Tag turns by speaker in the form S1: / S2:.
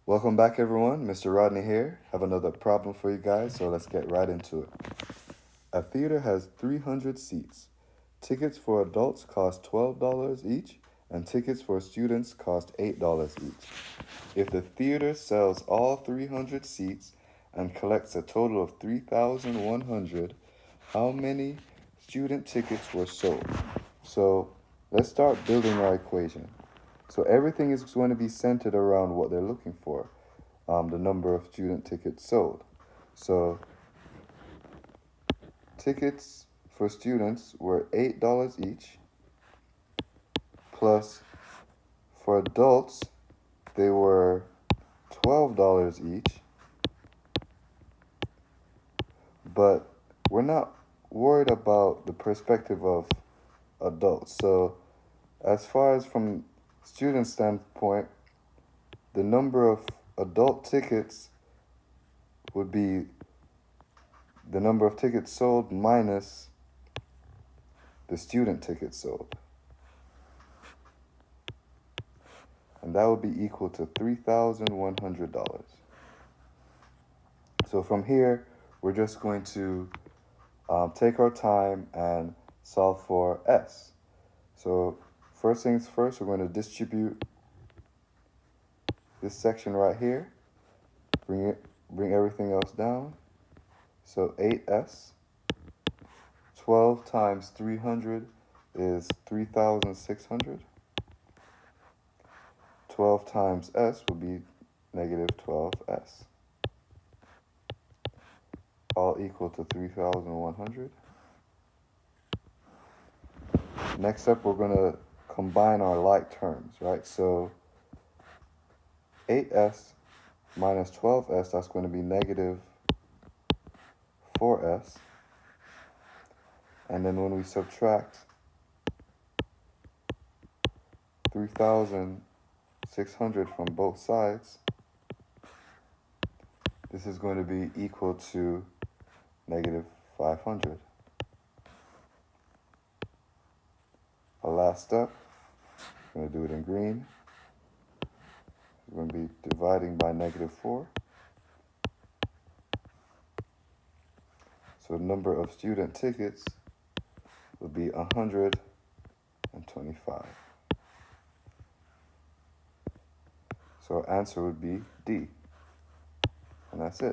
S1: Welcome back, everyone. Mr. Rodney here. Have another problem for you guys, so let's get right into it. A theater has 300 seats. Tickets for adults cost $12 each, and tickets for students cost $8 each. If the theater sells all 300 seats and collects a total of 3,100, how many student tickets were sold? So let's start building our equation. So everything is going to be centered around what they're looking for, the number of student tickets sold. So tickets for students were $8 each, plus for adults, they were $12 each, but we're not worried about the perspective of adults. So as far as from student standpoint, the number of adult tickets would be the number of tickets sold minus the student tickets sold. And that would be equal to $3,100. So from here, we're just going to take our time and solve for S. So first things first, we're going to distribute this section right here. Bring everything else down. So 8S, 12 times 300 is 3,600. 12 times S would be negative 12S. All equal to 3,100. Next up, we're going to combine our like terms, right? So 8S minus 12S, that's going to be negative 4S. And then when we subtract 3,600 from both sides, this is going to be equal to negative 500. Our last step, I'm going to do it in green. We're going to be dividing by negative 4. So the number of student tickets would be 125. So our answer would be D. And that's it.